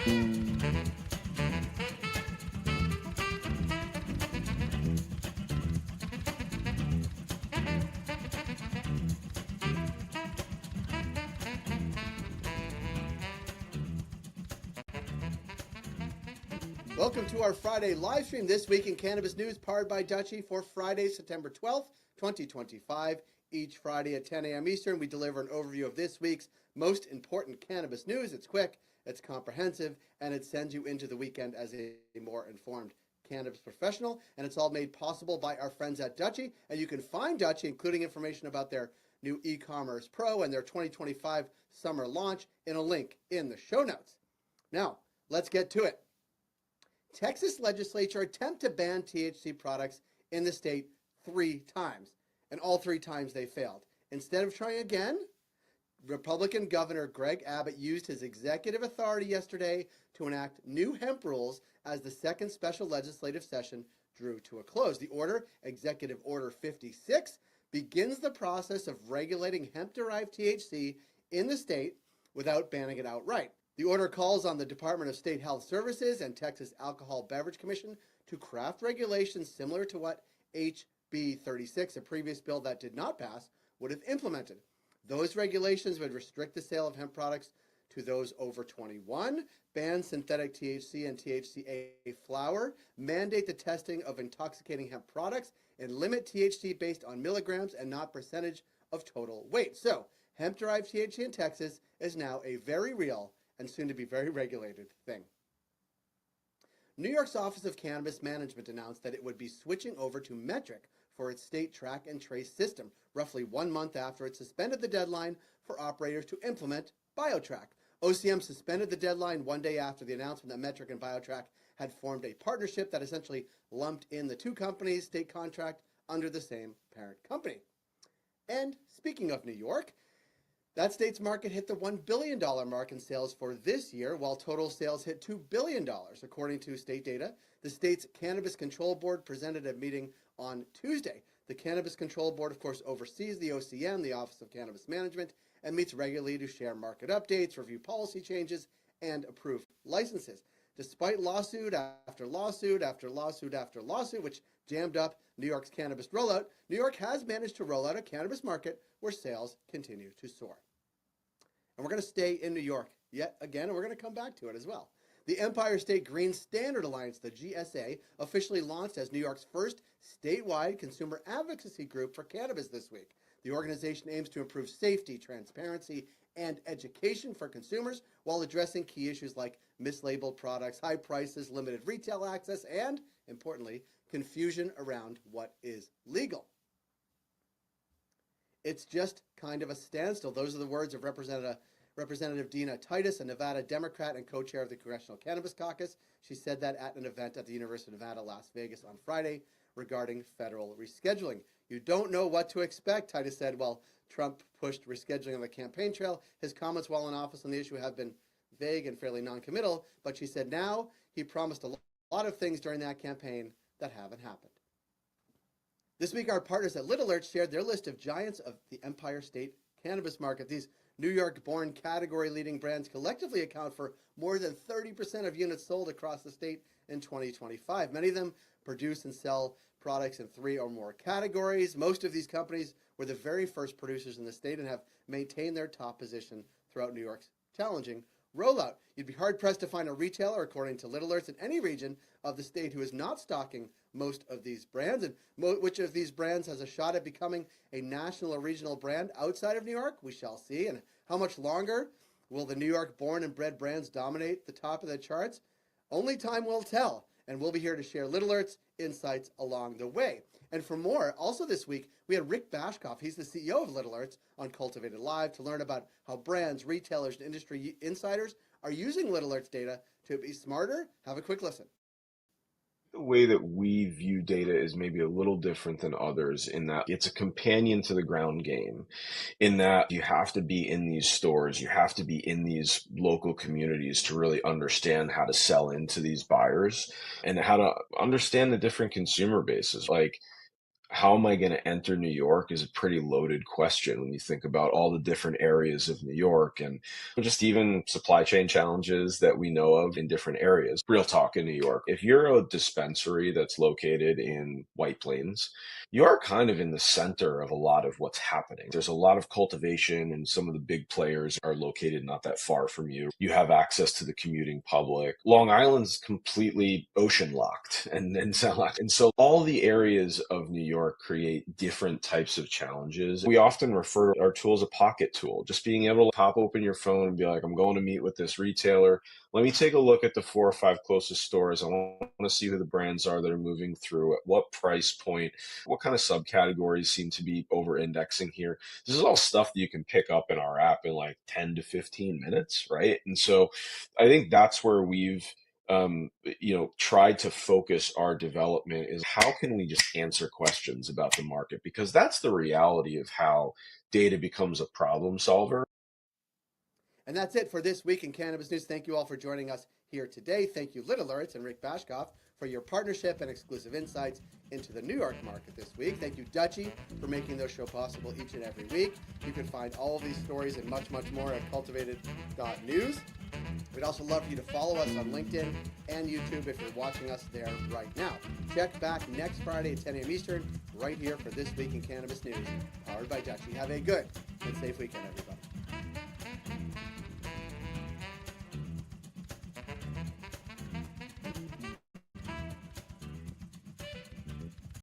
Welcome to our Friday live stream this week in Cannabis News, powered by Dutchie, for Friday, September 12th, 2025. Each Friday at 10 a.m. Eastern, we deliver an overview of this week's most important cannabis news. It's quick, it's comprehensive, and it sends you into the weekend as a more informed cannabis professional. And it's all made possible by our friends at Dutchie. And you can find Dutchie, including information about their new e-commerce pro and their 2025 summer launch, in a link in the show notes. Now, let's get to it. Texas legislature attempted to ban THC products in the state 3 times, and all 3 times they failed. Instead of trying again, Republican Governor Greg Abbott used his executive authority yesterday to enact new hemp rules as the second special legislative session drew to a close. The order, Executive Order 56, begins the process of regulating hemp-derived THC in the state without banning it outright. The order calls on the Department of State Health Services and Texas Alcohol Beverage Commission to craft regulations similar to what HB 36, a previous bill that did not pass, would have implemented. Those regulations would restrict the sale of hemp products to those over 21, ban synthetic THC and THCA flower, mandate the testing of intoxicating hemp products, and limit THC based on milligrams and not percentage of total weight. So, hemp-derived THC in Texas is now a very real and soon to be very regulated thing. New York's Office of Cannabis Management announced that it would be switching over to metric for its state track and trace system, roughly 1 month after it suspended the deadline for operators to implement BioTrack. OCM suspended the deadline 1 day after the announcement that Metric and BioTrack had formed a partnership that essentially lumped in the 2 companies' state contract under the same parent company. And speaking of New York, that state's market hit the $1 billion mark in sales for this year, while total sales hit $2 billion. According to state data, the state's Cannabis Control Board presented a meeting on Tuesday. The Cannabis Control Board, of course, oversees the OCM, the Office of Cannabis Management, and meets regularly to share market updates, review policy changes, and approve licenses. Despite lawsuit after lawsuit after lawsuit after lawsuit, which jammed up New York's cannabis rollout, New York has managed to roll out a cannabis market where sales continue to soar. And we're going to stay in New York yet again, and we're going to come back to it as well. The Empire State Green Standard Alliance, the GSA, officially launched as New York's first statewide consumer advocacy group for cannabis this week. The organization aims to improve safety, transparency, and education for consumers while addressing key issues like mislabeled products, high prices, limited retail access, and, importantly, confusion around what is legal. It's just kind of a standstill. Those are the words of Representative Dina Titus, a Nevada Democrat and co-chair of the Congressional Cannabis Caucus. She said that at an event at the University of Nevada, Las Vegas on Friday regarding federal rescheduling. You don't know what to expect, Titus said, while Trump pushed rescheduling on the campaign trail. His comments while in office on the issue have been vague and fairly non-committal, but she said now he promised a lot of things during that campaign that haven't happened. This week, our partners at Little Earth shared their list of giants of the Empire State cannabis market. These New York-born category-leading brands collectively account for more than 30% of units sold across the state in 2025. Many of them produce and sell products in 3 or more categories. Most of these companies were the very first producers in the state and have maintained their top position throughout New York's challenging rollout. You'd be hard-pressed to find a retailer, according to Little Earth, in any region of the state who is not stocking most of these brands. And which of these brands has a shot at becoming a national or regional brand outside of New York? We shall see. And how much longer will the New York-born and bred brands dominate the top of the charts? Only time will tell. And we'll be here to share Little Earth's insights along the way. And for more, also this week, we had Rick Bashkoff. He's the CEO of Little Earths on Cultivated Live to learn about how brands, retailers, and industry insiders are using Little Earth's data to be smarter. Have a quick listen. The way that we view data is maybe a little different than others in that it's a companion to the ground game, in that you have to be in these stores, you have to be in these local communities to really understand how to sell into these buyers and how to understand the different consumer bases. Like, how am I going to enter New York is a pretty loaded question when you think about all the different areas of New York and just even supply chain challenges that we know of in different areas. Real talk in New York. If you're a dispensary that's located in White Plains, you are kind of in the center of a lot of what's happening. There's a lot of cultivation, and some of the big players are located not that far from you. You have access to the commuting public. Long Island's completely ocean locked and sound locked. And so all the areas of New York create different types of challenges. We often refer to our tool as a pocket tool, just being able to pop open your phone and be like, I'm going to meet with this retailer. Let me take a look at the 4 or 5 closest stores. I want to see who the brands are that are moving through, at what price point, what kind of subcategories seem to be over indexing here. This is all stuff that you can pick up in our app in like 10 to 15 minutes, right? And so I think that's where we've tried to focus our development is how can we just answer questions about the market? Because that's the reality of how data becomes a problem solver. And that's it for this week in Cannabis News. Thank you all for joining us here today. Thank you, Little Lurts and Rick Bashkoff, for your partnership and exclusive insights into the New York market this week. Thank you, Dutchie, for making this show possible each and every week. You can find all of these stories and much, much more at cultivated.news. We'd also love for you to follow us on LinkedIn and YouTube if you're watching us there right now. Check back next Friday at 10 a.m. Eastern, right here for This Week in Cannabis News, powered by Dutchie. Have a good and safe weekend, everybody.